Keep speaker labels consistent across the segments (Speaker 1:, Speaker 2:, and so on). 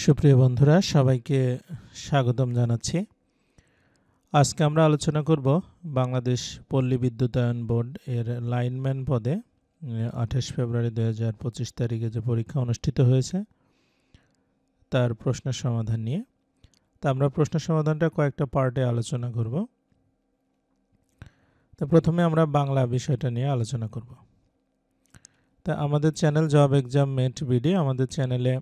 Speaker 1: সুপ্রিয় বন্ধুরা, সবাইকে স্বাগতম জানাচ্ছি। আজকে আমরা আলোচনা করব বাংলাদেশ পল্লী বিদ্যুতায়ন বোর্ড এর লাইনম্যান পদে 28 ফেব্রুয়ারি 2025 তারিখে যে পরীক্ষা অনুষ্ঠিত হয়েছে তার প্রশ্ন সমাধান নিয়ে। তা আমরা প্রশ্ন সমাধানটা কয়েকটা পার্টে আলোচনা করব। তো প্রথমে আমরা বাংলা বিষয়টা নিয়ে আলোচনা করব। তা আমাদের channel job exam mate BD, আমাদের চ্যানেলে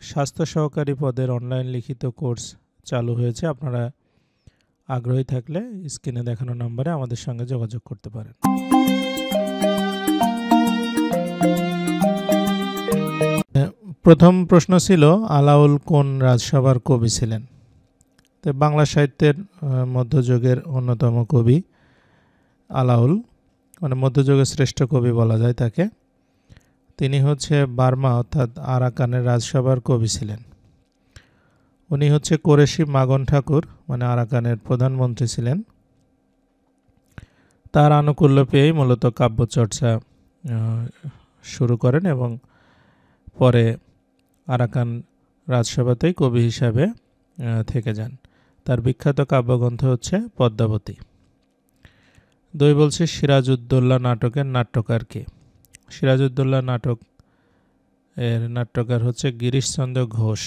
Speaker 1: স্বাস্থ্য সহকারী পদের অনলাইন লিখিত কোর্স চালু হয়েছে। আপনারা আগ্রহী থাকলে স্ক্রিনে দেখানো নম্বরে আমাদের সঙ্গে যোগাযোগ করতে পারেন। প্রথম প্রশ্ন ছিল, আলাউল কোন রাজসভার কবি ছিলেন? তো বাংলা সাহিত্যের মধ্যযুগের অন্যতম কবি আলাউল, মানে মধ্যযুগের শ্রেষ্ঠ কবি বলা যায় তাকে। তিনি হচ্ছে বার্মা অর্থাৎ আরাকানের রাজসভার কবি ছিলেন। উনি হচ্ছে কোরেশি মাগন ঠাকুর, মানে আরাকানের প্রধানমন্ত্রী ছিলেন। তার আনুকূল্য পেয়েই মূলত কাব্যচর্চা শুরু করেন এবং পরে আরাকান রাজসভাতেই কবি হিসাবে থেকে যান। তার বিখ্যাত কাব্যগ্রন্থ হচ্ছে পদ্মাবতী। দুই বলছে, সিরাজউদ্দৌলা নাটকের নাট্যকার কে? সিরাজউদ্দৌলা নাটক এর নাট্যকার হচ্ছে গিরিশচন্দ্র ঘোষ।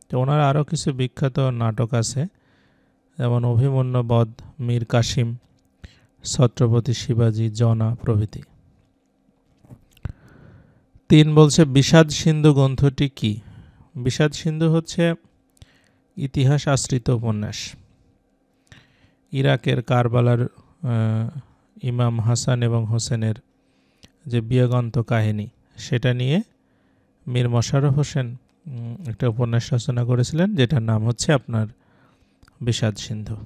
Speaker 1: তো ওনার আরও কিছু বিখ্যাত নাটক আছে, যেমন অভিমন্যু বধ, মীর কাসিম, ছত্রপতি শিবাজি, জনা প্রভৃতি। 3 বলছে, বিষাদ সিন্ধু গ্রন্থটি কি? বিষাদ সিন্ধু হচ্ছে ইতিহাস আশ্রিত উপন্যাস। ইরাকের কারবালার ইমাম হাসান এবং হোসেনের যে বিয়োগান্ত কাহিনী, সেটা নিয়ে মীর মশাররফ হোসেন একটা উপন্যাস রচনা করেছিলেন, যেটার নাম হচ্ছে আপনার বিষাদ সিন্ধু।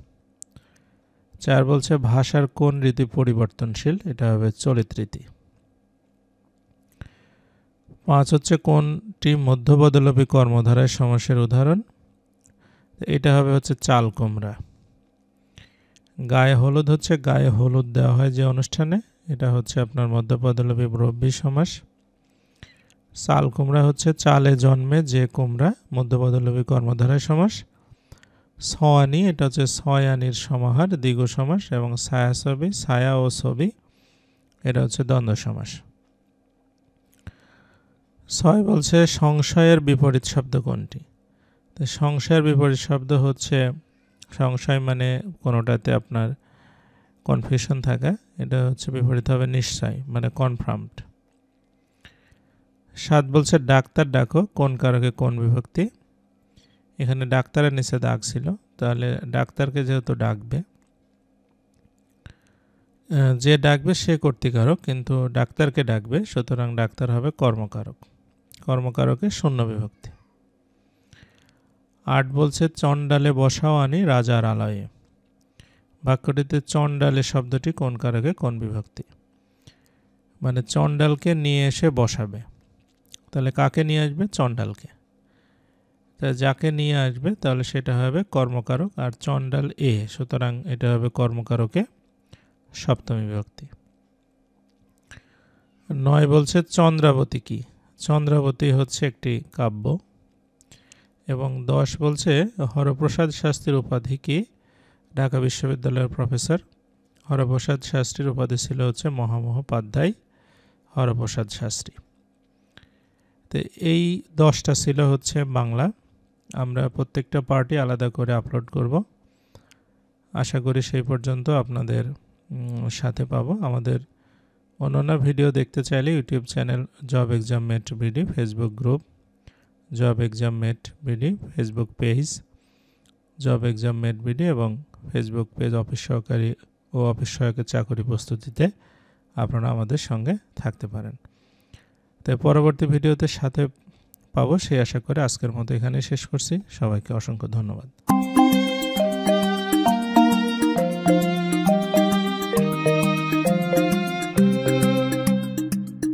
Speaker 1: 4 বলছে, ভাষার কোন রীতি পরিবর্তনশীল? এটা হবে চলিত রীতি। 5 হচ্ছে, কোনটি মধ্যপদলোপী কর্মধারায় সমাসের উদাহরণ? এটা হবে হচ্ছে চাল কুমড়া। গায়ে হলুদ হচ্ছে গায়ে হলুদ দেওয়া হয় যে অনুষ্ঠানে, এটা হচ্ছে আপনার মধ্যপদলোপী ব্রহ্মী সমাস। চাল কুমড়া হচ্ছে চালে জন্মে যে কুমড়া, মধ্যপদলোপী কর্মধারায় সমাস। ছয়ানি, এটা হচ্ছে ছয়ানির সমাহার, দ্বিগু সমাস। এবং ছায়াছবি, ছায়া ও ছবি, এটা হচ্ছে দ্বন্দ্ব সমাস। 6 বলছে, সংশয়ের বিপরীত শব্দ কোনটি? তো সংশয়ের বিপরীত শব্দ হচ্ছে, সংশয় মানে কোনোটাতে আপনার কনফিউশন থাকা, এটা হচ্ছে বিপরীত হবে নিশ্চয়, মানে কনফার্মড। 7 বলছে, ডাক্তার ডাকো কোন কারকে কোন বিভক্তি? এখানে ডাক্তারের নিচে দাগ ছিল, তাহলে ডাক্তারকে যেহেতু ডাকবে, যে ডাকবে সে কর্তৃকারক, কিন্তু ডাক্তারকে ডাকবে, সুতরাং ডাক্তার হবে কর্মকারক। কর্মকারকে শূন্য বিভক্তি। 8 বলছে, চণ্ডালে বসাও আনি রাজার আলয়ে। বাক্যটিতে চণ্ডালে শব্দটি কোন কারকে কোন বিভক্তি? মানে চণ্ডালকে নিয়ে এসে বসাবে, তাহলে কাকে নিয়ে আসবে? চণ্ডালকে। যাকে নিয়ে আসবে তাহলে সেটা হবে কর্মকারক, আর চণ্ডাল এ, সুতরাং এটা হবে কর্মকারকে সপ্তমী বিভক্তি। 9 বলছে, চন্দ্রাবতী কি? চন্দ্রাবতী হচ্ছে একটি কাব্য। এবং 10 বলছে, হরপ্রসাদ শাস্ত্রীর উপাধি কি? ঢাকা বিশ্ববিদ্যালয়ের প্রফেসর। হরপ্রসাদ শাস্ত্রীর উপাধি ছিল হচ্ছে মহামহোপাধ্যায় হরপ্রসাদ শাস্ত্রী। তো এই 10টা ছিল হচ্ছে বাংলা। আমরা প্রত্যেকটা পার্টি আলাদা করে আপলোড করব। আশা করি সেই পর্যন্ত আপনাদের সাথে পাবো। আমাদের অন্যান্য ভিডিও দেখতে চাইলে YouTube channel job exam mate BD, Facebook group job exam mate BD, Facebook page job exam mate BD এবং ফেসবুক পেজ অফিস সহকারী ও অফিস সহায়কের চাকরি প্রস্তুতিতে আপনারা আমাদের সঙ্গে থাকতে পারেন। তাই পরবর্তী ভিডিওতে সাথে পাবো সেই আশা করে আজকের মতো এখানে শেষ করছি। সবাইকে অসংখ্য ধন্যবাদ।